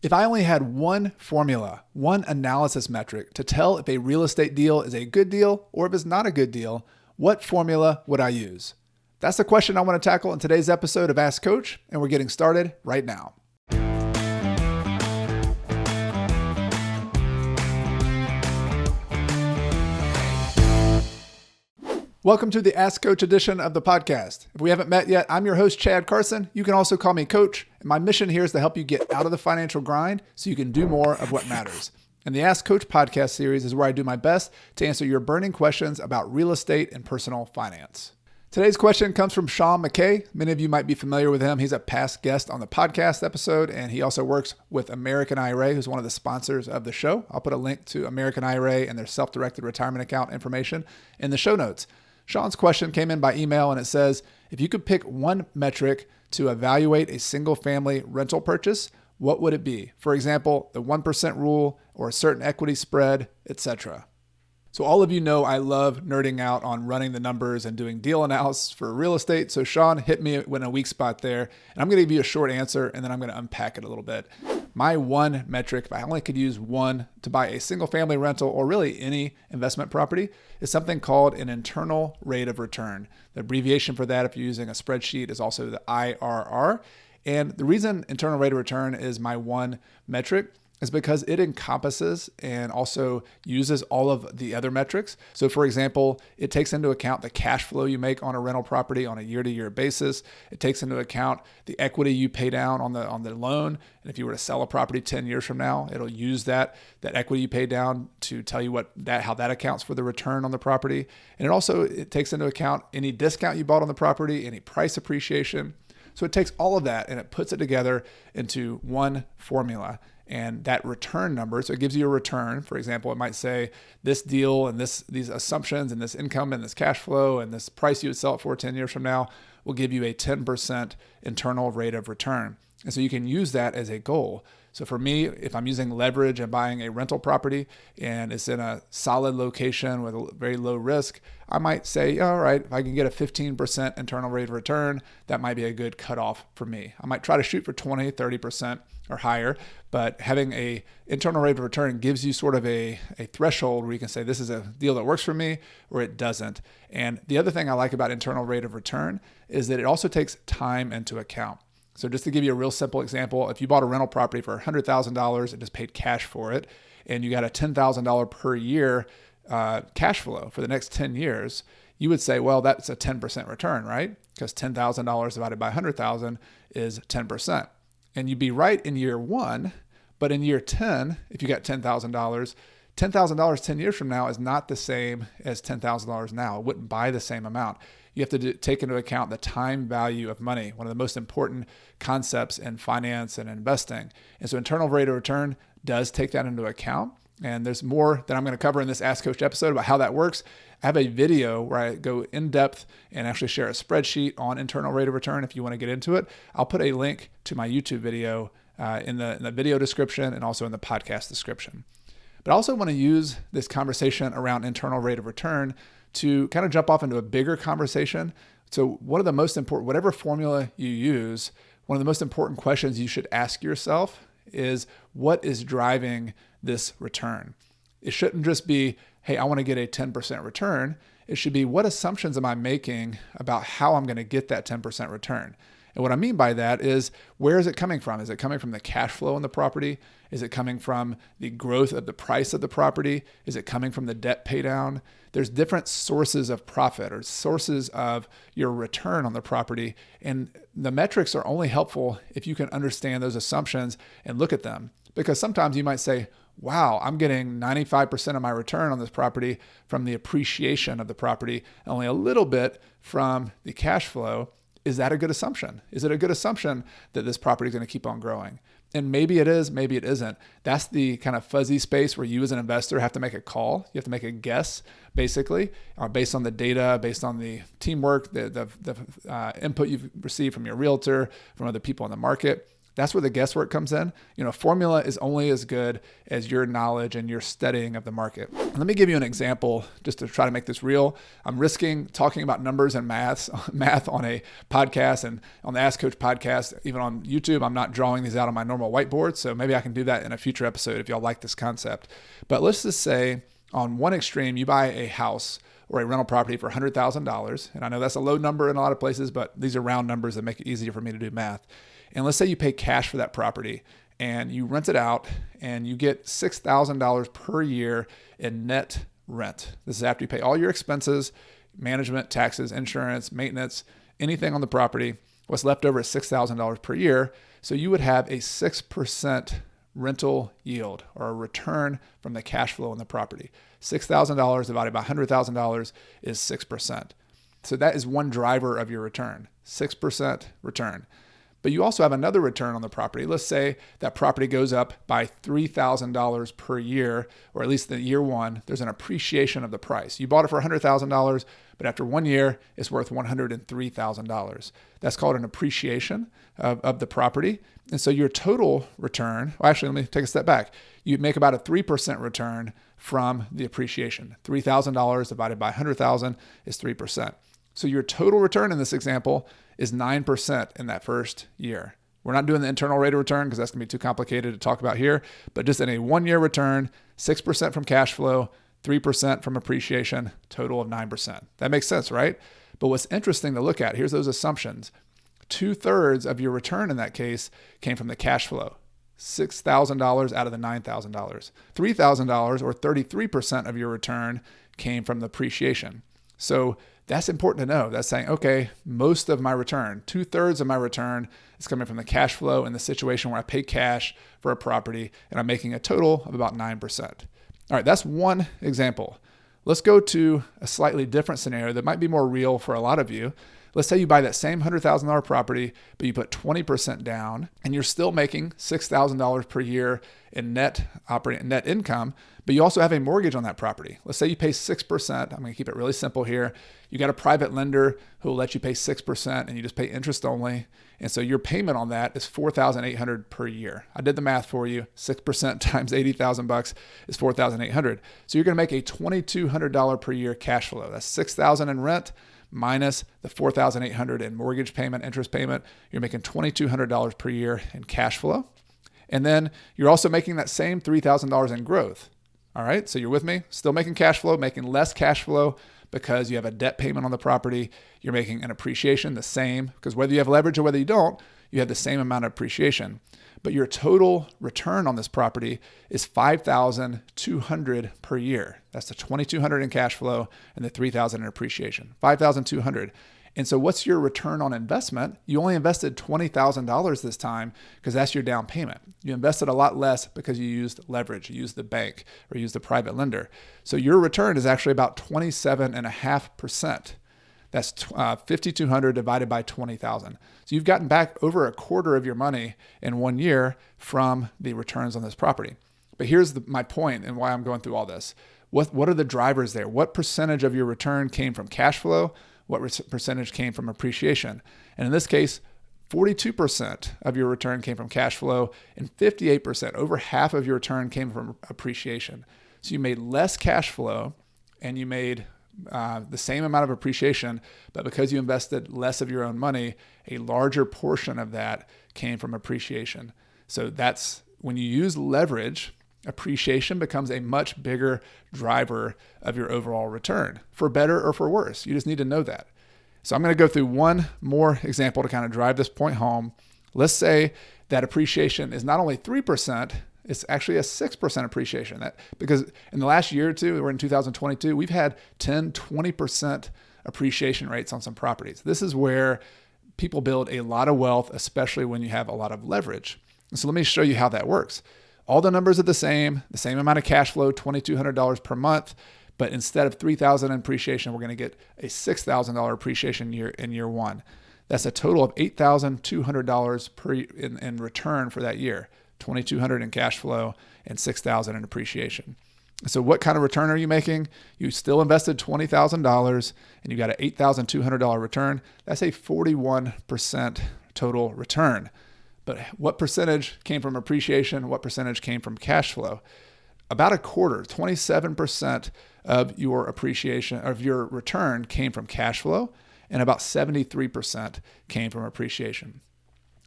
If I only had one formula, one analysis metric to tell if a real estate deal is a good deal or if it's not a good deal, what formula would I use? That's the question I want to tackle in today's episode of Ask Coach, and we're getting started right now. Welcome to the Ask Coach edition of the podcast. If we haven't met yet, I'm your host, Chad Carson. You can also call me Coach, and my mission here is to help you get out of the financial grind so you can do more of what matters. And the Ask Coach podcast series is where I do my best to answer your burning questions about real estate and personal finance. Today's question comes from Sean McKay. Many of you might be familiar with him. He's a past guest on the podcast episode, and he also works with American IRA, who's one of the sponsors of the show. I'll put a link to American IRA and their self-directed retirement account information in the show notes. Sean's question came in by email, and it says, if you could pick one metric to evaluate a single-family rental purchase, what would it be? For example, the 1% rule or a certain equity spread, etc. So all of you know I love nerding out on running the numbers and doing deal analysis for real estate. So Sean hit me in a weak spot there, and I'm going to give you a short answer, and then I'm going to unpack it a little bit. My one metric, if I only could use one to buy a single family rental or really any investment property, is something called an internal rate of return. The abbreviation for that, if you're using a spreadsheet, is also the IRR. And the reason internal rate of return is my one metric is because it encompasses and also uses all of the other metrics. So for example, it takes into account the cash flow you make on a rental property on a year-to-year basis. It takes into account the equity you pay down on the loan. And if you were to sell a property 10 years from now, it'll use that equity you pay down to tell you how that accounts for the return on the property. And it takes into account any discount you bought on the property, any price appreciation. So it takes all of that and it puts it together into one formula. And that return number, so it gives you a return. For example, it might say this deal and these assumptions and this income and this cash flow and this price you would sell it for 10 years from now will give you a 10% internal rate of return. And so you can use that as a goal. So for me, if I'm using leverage and buying a rental property and it's in a solid location with a very low risk, I might say, all right, if I can get a 15% internal rate of return, that might be a good cutoff for me. I might try to shoot for 20, 30% or higher, but having a internal rate of return gives you sort of a threshold where you can say, this is a deal that works for me or it doesn't. And the other thing I like about internal rate of return is that it also takes time into account. So just to give you a real simple example, if you bought a rental property for $100,000 and just paid cash for it, and you got a $10,000 per year cash flow for the next 10 years, you would say, well, that's a 10% return, right? Because $10,000 divided by 100,000 is 10%. And you'd be right in year one, but in year 10, if you got $10,000 10 years from now is not the same as $10,000 now. It wouldn't buy the same amount. You have to take into account the time value of money, one of the most important concepts in finance and investing. And so internal rate of return does take that into account. And there's more that I'm going to cover in this Ask Coach episode about how that works. I have a video where I go in depth and actually share a spreadsheet on internal rate of return if you want to get into it. I'll put a link to my YouTube video in the video description and also in the podcast description. But I also want to use this conversation around internal rate of return to kind of jump off into a bigger conversation. So one of the most important, whatever formula you use, one of the most important questions you should ask yourself is, what is driving this return? It shouldn't just be, hey, I want to get a 10% return. It should be, what assumptions am I making about how I'm going to get that 10% return? And what I mean by that is, where is it coming from? Is it coming from the cash flow in the property? Is it coming from the growth of the price of the property? Is it coming from the debt pay down? There's different sources of profit or sources of your return on the property. And the metrics are only helpful if you can understand those assumptions and look at them. Because sometimes you might say, wow, I'm getting 95% of my return on this property from the appreciation of the property, and only a little bit from the cash flow. Is that a good assumption? Is it a good assumption that this property is going to keep on growing? And maybe it is, maybe it isn't. That's the kind of fuzzy space where you as an investor have to make a call. You have to make a guess, basically, based on the data, based on the teamwork, the input you've received from your realtor, from other people in the market. That's where the guesswork comes in. Formula is only as good as your knowledge and your studying of the market. Let me give you an example just to try to make this real. I'm risking talking about numbers and math on a podcast and on the Ask Coach podcast, even on YouTube. I'm not drawing these out on my normal whiteboard, so maybe I can do that in a future episode if y'all like this concept. But let's just say on one extreme, you buy a house or a rental property for $100,000. And I know that's a low number in a lot of places, but these are round numbers that make it easier for me to do math. And let's say you pay cash for that property and you rent it out and you get $6,000 per year in net rent. This is after you pay all your expenses, management, taxes, insurance, maintenance, anything on the property. What's left over is $6,000 per year. So you would have a 6% rental yield or a return from the cash flow on the property. $6,000 divided by $100,000 is 6%. So that is one driver of your return, 6% return. But you also have another return on the property. Let's say that property goes up by $3,000 per year, or at least in year one, there's an appreciation of the price. You bought it for $100,000, but after 1 year, it's worth $103,000. That's called an appreciation of the property. And so your total return, well, actually, let me take a step back. You make about a 3% return from the appreciation. $3,000 divided by $100,000 is 3%. So your total return in this example is 9% in that first year. We're not doing the internal rate of return because that's going to be too complicated to talk about here, but just in a 1 year return, 6% from cash flow, 3% from appreciation, total of 9%. That makes sense, right? But what's interesting to look at, here's those assumptions. 2/3 of your return in that case came from the cash flow. $6,000 out of the $9,000. $3,000 or 33% of your return came from the appreciation. So that's important to know. That's saying, okay, most of my return, 2/3 of my return is coming from the cash flow in the situation where I pay cash for a property and I'm making a total of about 9%. All right, that's one example. Let's go to a slightly different scenario that might be more real for a lot of you. Let's say you buy that same $100,000 property, but you put 20% down and you're still making $6,000 per year in net income, but you also have a mortgage on that property. Let's say you pay 6%. I'm going to keep it really simple here. You got a private lender who will let you pay 6% and you just pay interest only. And so your payment on that is $4,800 per year. I did the math for you. 6% times $80,000 is $4,800. So you're going to make a $2,200 per year cash flow. That's $6,000 in rent minus the $4,800 in mortgage payment, interest payment. You're making $2,200 per year in cash flow. And then you're also making that same $3,000 in growth. All right, so you're with me? Still making cash flow, making less cash flow because you have a debt payment on the property. You're making an appreciation the same, because whether you have leverage or whether you don't, you have the same amount of appreciation. But your total return on this property is $5,200 per year. That's the $2,200 in cash flow and the $3,000 in appreciation. $5,200. And so what's your return on investment? You only invested $20,000 this time because that's your down payment. You invested a lot less because you used leverage, you used the bank or you used the private lender. So your return is actually about 27.5%. That's $5,200 divided by 20,000. So you've gotten back over a quarter of your money in 1 year from the returns on this property. But here's my point and why I'm going through all this. What are the drivers there? What percentage of your return came from cash flow? What percentage came from appreciation? And in this case, 42% of your return came from cash flow and 58%, over half of your return came from appreciation. So you made less cash flow and you made the same amount of appreciation, but because you invested less of your own money, a larger portion of that came from appreciation. So that's when you use leverage, appreciation becomes a much bigger driver of your overall return, for better or for worse. You just need to know that. So I'm going to go through one more example to kind of drive this point home. Let's say that appreciation is not only 3%, it's actually a 6% appreciation. Because in the last year or two, we're in 2022, we've had 10, 20% appreciation rates on some properties. This is where people build a lot of wealth, especially when you have a lot of leverage. And so let me show you how that works. All the numbers are the same amount of cash flow, $2,200 per month, but instead of $3,000 in appreciation, we're going to get a $6,000 appreciation in year one. That's a total of $8,200 in return for that year, $2,200 in cash flow and $6,000 in appreciation. So what kind of return are you making? You still invested $20,000 and you got an $8,200 return. That's a 41% total return. but what percentage came from appreciation? What percentage came from cash flow? About a quarter, 27% of your appreciation, of your return came from cash flow, and about 73% came from appreciation.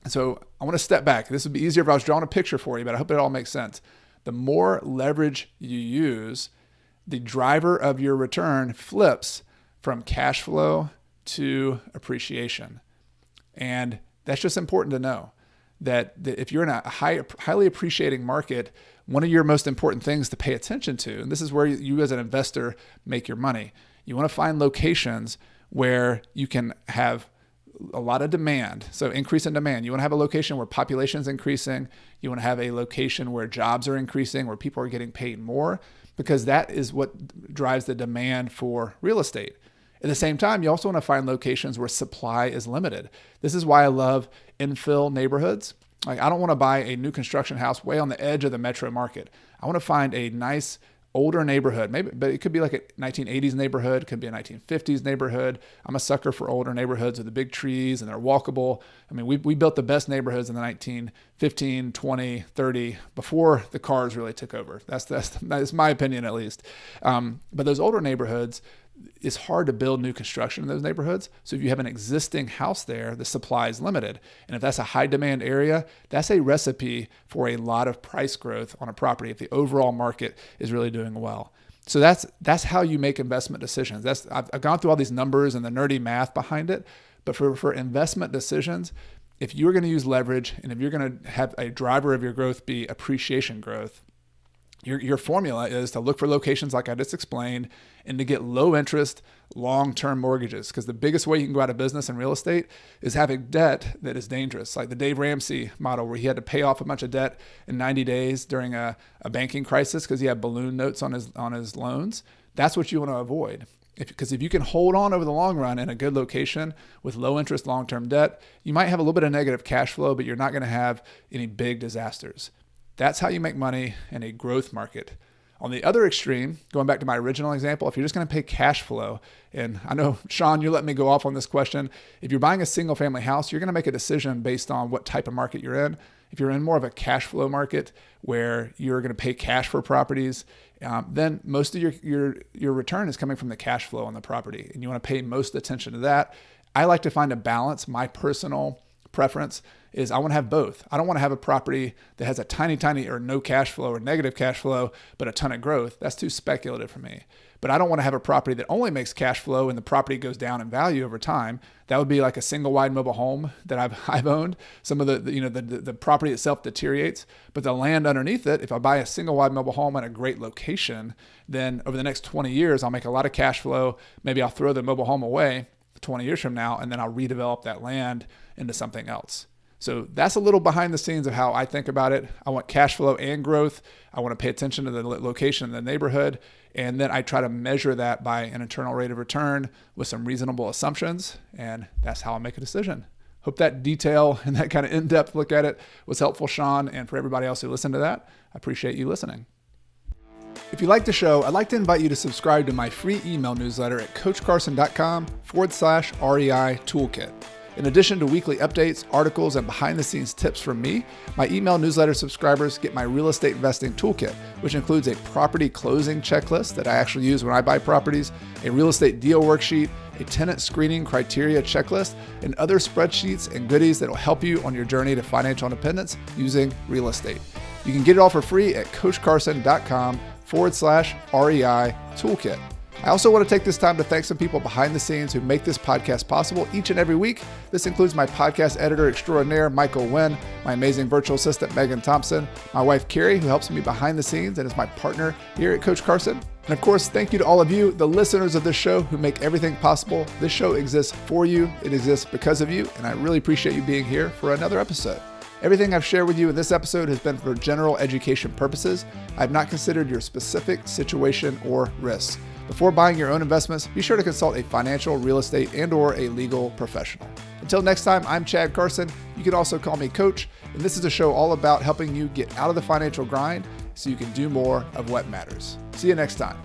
So I want to step back. This would be easier if I was drawing a picture for you, but I hope it all makes sense. The more leverage you use, the driver of your return flips from cash flow to appreciation. And that's just important to know that if you're in a highly appreciating market, one of your most important things to pay attention to, and this is where you as an investor make your money, you want to find locations where you can have a lot of demand. So increase in demand. You want to have a location where population is increasing. You want to have a location where jobs are increasing, where people are getting paid more, because that is what drives the demand for real estate. At the same time, you also want to find locations where supply is limited. But I love infill neighborhoods. Like, I don't want to buy a new construction house way on the edge of the metro market. I want to find a nice older neighborhood, maybe, but it could be like a 1980s neighborhood, could be a 1950s neighborhood. I'm a sucker for older neighborhoods with the big trees and they're walkable. I mean, we built the best neighborhoods in the 1915, 20, 30, before the cars really took over. That's my opinion, at least. But those older neighborhoods, it's hard to build new construction in those neighborhoods. So if you have an existing house there, the supply is limited. And if that's a high demand area, that's a recipe for a lot of price growth on a property if the overall market is really doing well. So that's how you make investment decisions. I've gone through all these numbers and the nerdy math behind it. But for investment decisions, if you're going to use leverage and if you're going to have a driver of your growth be appreciation growth, your formula is to look for locations like I just explained and to get low interest, long-term mortgages. Because the biggest way you can go out of business in real estate is having debt that is dangerous. Like the Dave Ramsey model where he had to pay off a bunch of debt in 90 days during a banking crisis because he had balloon notes on his loans. That's what you want to avoid. Because if you can hold on over the long run in a good location with low interest, long-term debt, you might have a little bit of negative cash flow, but you're not going to have any big disasters. That's how you make money in a growth market. On the other extreme, going back to my original example, if you're just going to pay cash flow, and I know, Sean, you're letting me go off on this question. If you're buying a single family house, you're going to make a decision based on what type of market you're in. If you're in more of a cash flow market where you're going to pay cash for properties, then most of your return is coming from the cash flow on the property, and you want to pay most attention to that. I like to find a balance. My personal preference is I want to have both. I don't want to have a property that has a tiny or no cash flow or negative cash flow, but a ton of growth. That's too speculative for me. But I don't want to have a property that only makes cash flow and the property goes down in value over time. That would be like a single wide mobile home that I've owned. Some of the property itself deteriorates, but the land underneath it, if I buy a single wide mobile home in a great location, then over the next 20 years, I'll make a lot of cash flow. Maybe I'll throw the mobile home away 20 years from now, and then I'll redevelop that land into something else. So that's a little behind the scenes of how I think about it. I want cash flow and growth. I want to pay attention to the location in the neighborhood. And then I try to measure that by an internal rate of return with some reasonable assumptions. And that's how I make a decision. Hope that detail and that kind of in-depth look at it was helpful, Sean. And for everybody else who listened to that, I appreciate you listening. If you like the show, I'd like to invite you to subscribe to my free email newsletter at coachcarson.com/REI Toolkit. In addition to weekly updates, articles, and behind-the-scenes tips from me, my email newsletter subscribers get my real estate investing toolkit, which includes a property closing checklist that I actually use when I buy properties, a real estate deal worksheet, a tenant screening criteria checklist, and other spreadsheets and goodies that will help you on your journey to financial independence using real estate. You can get it all for free at coachcarson.com/REI Toolkit. I also want to take this time to thank some people behind the scenes who make this podcast possible each and every week. This includes my podcast editor extraordinaire, Michael Wynn, my amazing virtual assistant, Megan Thompson, my wife, Carrie, who helps me behind the scenes and is my partner here at Coach Carson. And of course, thank you to all of you, the listeners of this show who make everything possible. This show exists for you. It exists because of you. And I really appreciate you being here for another episode. Everything I've shared with you in this episode has been for general education purposes. I have not considered your specific situation or risks. Before buying your own investments, be sure to consult a financial, real estate, and/or a legal professional. Until next time, I'm Chad Carson. You can also call me Coach, and this is a show all about helping you get out of the financial grind so you can do more of what matters. See you next time.